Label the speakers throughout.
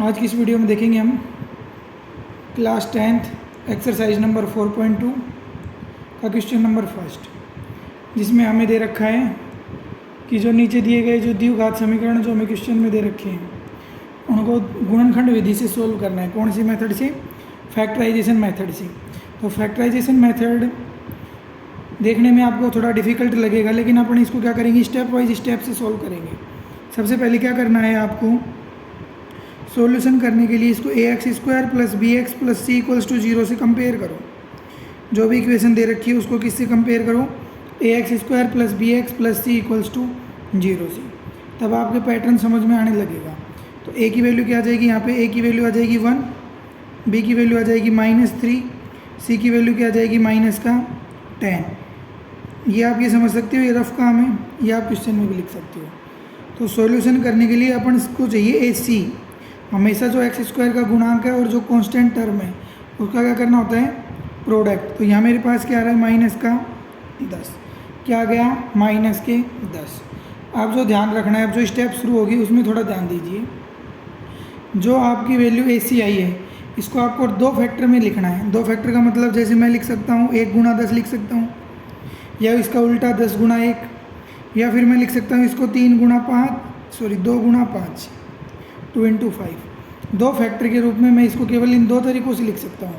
Speaker 1: आज की इस वीडियो में देखेंगे हम क्लास 10th एक्सरसाइज नंबर 4.2 का क्वेश्चन नंबर फर्स्ट, जिसमें हमें दे रखा है कि जो नीचे दिए गए जो द्विघात समीकरण जो हमें क्वेश्चन में दे रखे हैं उनको गुणनखंड विधि से सोल्व करना है। कौन सी मेथड से? फैक्टराइजेशन मेथड से। तो फैक्टराइजेशन मेथड देखने में आपको थोड़ा डिफ़िकल्ट लगेगा, लेकिन अपन इसको क्या करेंगे, स्टेप वाइज स्टेप से सोल्व करेंगे। सबसे पहले क्या करना है आपको, सॉल्यूशन करने के लिए इसको ax² plus bx plus c equals to 0 से कंपेयर करो। जो भी इक्वेशन दे रखी है उसको किससे कंपेयर करो, ax² plus bx plus c equals to 0 से। तब आपके पैटर्न समझ में आने लगेगा। तो a की वैल्यू क्या आ जाएगी, यहाँ पे a की वैल्यू आ जाएगी 1, b की वैल्यू आ जाएगी -3, c की वैल्यू क्या आ जाएगी -10। ये आप ये समझ सकते हो, ये रफ काम है, ये आप क्वेश्चन में भी लिख सकते हो। तो सॉल्यूशन करने के लिए अपन इसको चाहिए ac। हमेशा जो x² का गुणांक है और जो कांस्टेंट टर्म है उसका क्या करना होता है, प्रोडक्ट। तो यहाँ मेरे पास क्या आ रहा है -10, क्या आ गया -10। आप जो ध्यान रखना है, अब जो स्टेप शुरू होगी उसमें थोड़ा ध्यान दीजिए। जो आपकी वैल्यू AC आई है इसको आपको 2 फैक्टर में लिखना है। 2 फैक्टर का मतलब जैसे मैं लिख सकता हूँ 1 गुणा 10 लिख सकता हूँ, या इसका उल्टा 10 गुणा 1, या फिर मैं लिख सकता हूँ इसको 2 गुणा 5, 2 इंटू 5। 2 फैक्टर के रूप में मैं इसको केवल इन 2 तरीक़ों से लिख सकता हूँ,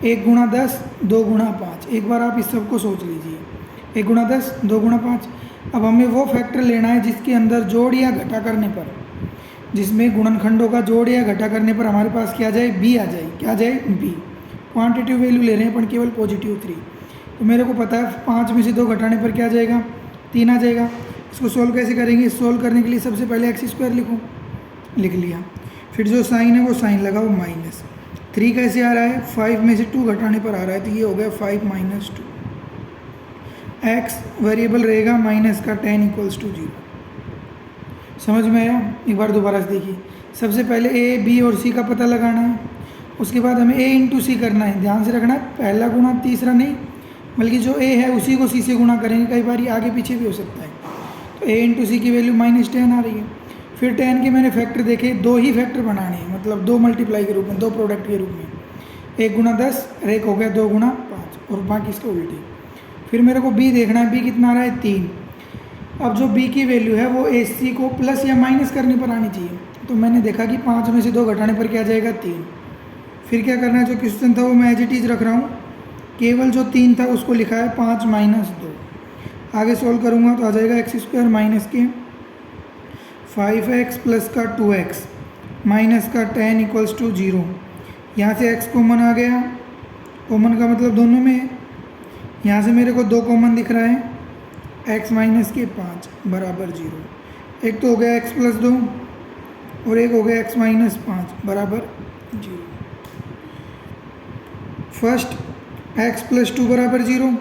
Speaker 1: 1 गुणा 10, 2 गुणा 5। एक बार आप इस सब को सोच लीजिए, 1 गुणा 10, 2 गुणा 5। अब हमें वो फैक्टर लेना है जिसके अंदर जोड़ या घटा करने पर, जिसमें गुणनखंडों का जोड़ या घटा करने पर हमारे पास क्या आ जाए, b आ जाए। क्या आ जाए, b। क्वांटिटिव वैल्यू ले रहे हैं अपन केवल पॉजिटिव 3। तो मेरे को पता है 5 में से 2 घटाने पर क्या आ जाएगा, 3 आ जाएगा। इसको सोल्व कैसे करेंगे, सोल्व करने के लिए सबसे पहले x² लिखो, लिख लिया। फिर जो साइन है वो साइन लगाओ -3 कैसे आ रहा है, 5 में से 2 घटाने पर आ रहा है, तो ये हो गया 5 - 2। x वेरिएबल रहेगा -10 इक्वल्स टू 0। समझ में आया? एक बार दोबारा से देखिए। सबसे पहले a, b और c का पता लगाना है, उसके बाद हमें a इंटू सी करना है। ध्यान से रखना है, पहला गुणा तीसरा नहीं, बल्कि जो a है उसी को c से गुणा करेंगे। कई बार आगे पीछे भी हो सकता है। तो a इंटू सी की वैल्यू -10 आ रही है। फिर 10 के मैंने फैक्टर देखे, 2 ही फैक्टर बनाने हैं, मतलब 2 मल्टीप्लाई के रूप में, 2 प्रोडक्ट के रूप में। 1 गुणा 10 और एक हो गया 2 गुणा 5, और बाकी इसका उल्टी। फिर मेरे को b देखना है, b कितना आ रहा है, 3। अब जो b की वैल्यू है वो ac को प्लस या माइनस करने पर आनी चाहिए। तो मैंने देखा कि 5 में से 2 घटाने पर क्या जाएगा, 3। फिर क्या करना है, जो क्वेश्चन था वो मैं एज इट इज़ रख रहा हूँ, केवल जो 3 था उसको लिखा है 5 - 2। आगे सोल्व करूँगा तो आ जाएगा x² माइनस के 5x प्लस का 2x माइनस का 10 इक्वल्स टू 0। यहाँ से x कॉमन आ गया, कॉमन का मतलब दोनों में है। यहाँ से मेरे को 2 कॉमन दिख रहा है, x माइनस के 5 बराबर 0। एक तो हो गया x प्लस 2 और एक हो गया x माइनस 5 बराबर 0। फर्स्ट x प्लस 2 बराबर 0।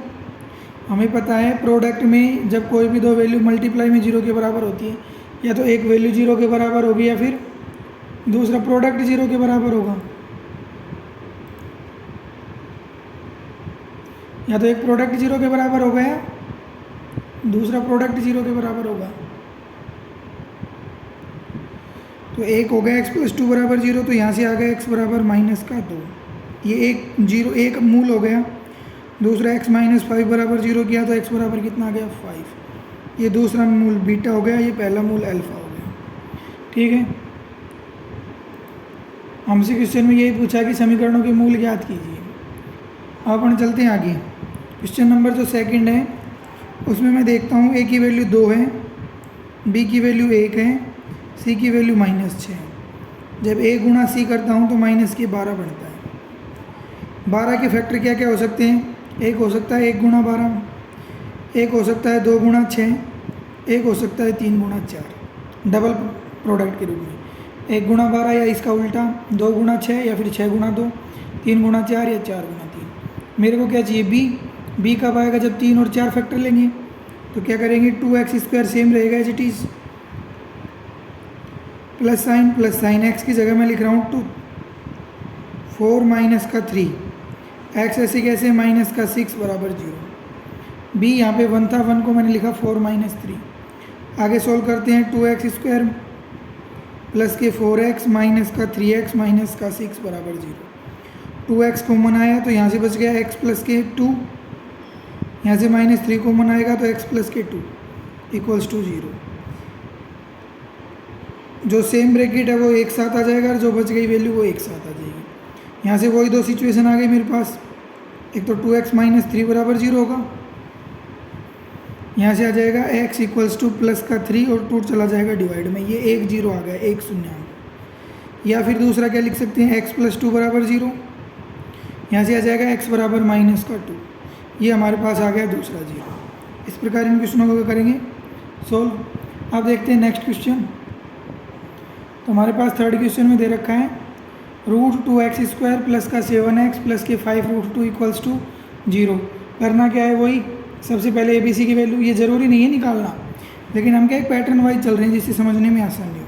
Speaker 1: हमें पता है प्रोडक्ट में जब कोई भी 2 वैल्यू मल्टीप्लाई में 0 के बराबर होती है, या तो एक वैल्यू 0 के बराबर होगी या फिर दूसरा प्रोडक्ट 0 के बराबर होगा। या तो एक प्रोडक्ट 0 के बराबर होगा या दूसरा प्रोडक्ट 0 के बराबर होगा। तो एक हो गया x प्लस 2 बराबर 0, तो यहाँ से आ गया x बराबर -2। ये एक मूल हो गया। दूसरा x माइनस 5 बराबर 0 किया तो x बराबर कितना आ गया, 5। ये दूसरा मूल बीटा हो गया, ये पहला मूल अल्फा हो गया। ठीक है, हमसे क्वेश्चन में यही पूछा कि समीकरणों के मूल ज्ञात कीजिए। अब अपन चलते हैं आगे। क्वेश्चन नंबर जो सेकंड है उसमें मैं देखता हूँ a की वैल्यू 2 है, b की वैल्यू 1 है, c की वैल्यू -6 है। जब a गुणा c करता हूँ तो -12 बनता है। 12 के फैक्टर क्या क्या हो सकते हैं, एक हो सकता है 1 गुणा 12, एक हो सकता है 2 गुणा 6, एक हो सकता है 3 गुणा 4, डबल प्रोडक्ट के रूप में। 1 गुणा 12 या इसका उल्टा, 2 गुणा 6 या फिर 6 गुणा 2, 3 गुणा 4 या 4 गुणा 3। मेरे को क्या चाहिए, b कब आएगा, जब 3 और 4 फैक्टर लेंगे। तो क्या करेंगे, 2x² सेम रहेगा as it is, plus sine x की जगह मैं लिख रहा हूँ 2, 4 माइनस का 3, x ऐसे कैसे -6 बराबर 0। b यहाँ पे 1 था, 1 को मैंने लिखा 4 - 3। आगे सोल्व करते हैं, 2x² प्लस के 4x माइनस का 3x माइनस का 6 बराबर 0। 2x कॉमन आया तो यहाँ से बच गया x प्लस के 2, यहाँ से -3 कॉमन आएगा तो x प्लस के 2 इक्वल्स टू 0। जो सेम ब्रैकेट है वो एक साथ आ जाएगा और जो बच गई वैल्यू वो एक साथ आ जाएगी। यहाँ से वही दो सिचुएशन आ गई मेरे पास, एक तो 2x माइनस 3 बराबर 0 होगा, यहाँ से आ जाएगा x इक्वल्स टू प्लस का 3 और 2 चला जाएगा डिवाइड में, ये 1 0 आ गया, 1 0 आ गया। या फिर दूसरा क्या लिख सकते हैं, x प्लस 2 बराबर 0, यहाँ से आ जाएगा x बराबर माइनस का 2, ये हमारे पास आ गया दूसरा 0। इस प्रकार इन क्वेश्चनों को करेंगे सोल्व। अब देखते हैं नेक्स्ट क्वेश्चन। तो हमारे पास थर्ड क्वेश्चन में दे रखा है √2x² प्लस का 7x प्लस के 5√2 इक्वल्स टू 0। करना क्या है, वही सबसे पहले ABC की वैल्यू, ये ज़रूरी नहीं है निकालना, लेकिन हम क्या एक पैटर्न वाइज चल रहे हैं जिससे समझने में आसानी हो।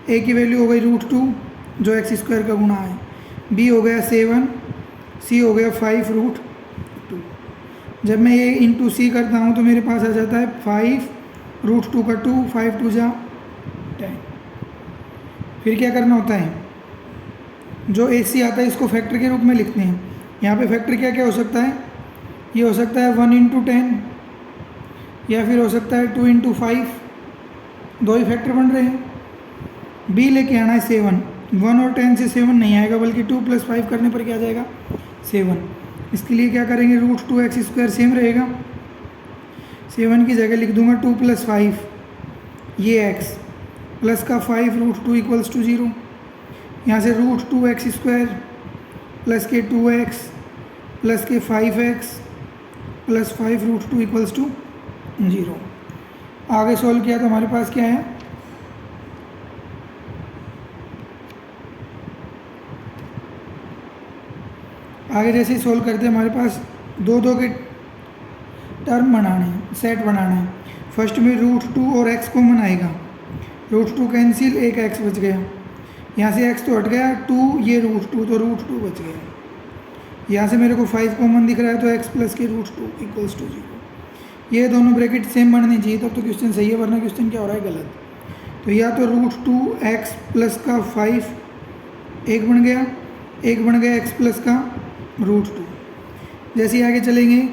Speaker 1: A की वैल्यू हो गई √2 जो x² का गुणा है, B हो गया 7, C हो गया 5√2। जब मैं ये इंटू C करता हूँ तो मेरे पास आ जाता है 5√2 का 2, 5 2 जा 10। फिर क्या करना होता है, जो AC आता है इसको फैक्टर के रूप में लिखते हैं। यहाँ पे फैक्टर क्या क्या हो सकता है, ये हो सकता है 1 × 10 या फिर हो सकता है 2 × 5, दो ही फैक्टर बन रहे हैं। B लेके आना है 7, 1 और 10 से 7 नहीं आएगा बल्कि 2 + 5 करने पर क्या आ जाएगा 7। इसके लिए क्या करेंगे, √2x² सेम रहेगा, 7 की जगह लिख दूंगा 2 + 5 ये x प्लस का 5√2 इक्वल्स टू 0। यहाँ से √2x² प्लस के 2x प्लस के 5x प्लस 5√2 इक्वल्स टू 0। आगे सॉल्व किया तो हमारे पास क्या है, आगे जैसे ही सॉल्व करते हैं हमारे पास दो के टर्म बनाने हैं, सेट बनाना है। फर्स्ट में √2 और x कॉमन आएगा, √2 कैंसिल, एक x बच गया, यहाँ से x तो हट गया, 2 ये √2 तो √2 बच गया। यहाँ से मेरे को 5 कॉमन दिख रहा है तो x प्लस के √2 इक्वल्स टू 0। ये दोनों ब्रैकेट सेम बननी चाहिए तब तो क्वेश्चन सही है, वरना क्वेश्चन क्या हो रहा है गलत। तो या तो √2x प्लस का 5 एक बन गया, एक बन गया x प्लस का √2। जैसे ही आगे चलेंगे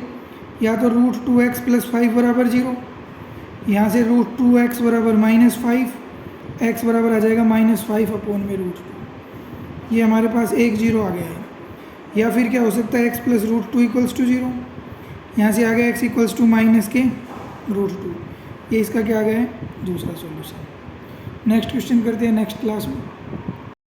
Speaker 1: या तो √2x प्लस 5 बराबर 0, यहाँ से √2x बराबर -5, x बराबर आ जाएगा -5/√2। ये हमारे पास 1 0 आ गया है। या फिर क्या हो सकता है, x प्लस √2 इक्वल्स टू 0, यहाँ से आ गया x इक्वल्स टू -√2। ये इसका क्या आ गया है दूसरा सॉल्यूशन। नेक्स्ट क्वेश्चन करते हैं नेक्स्ट क्लास में।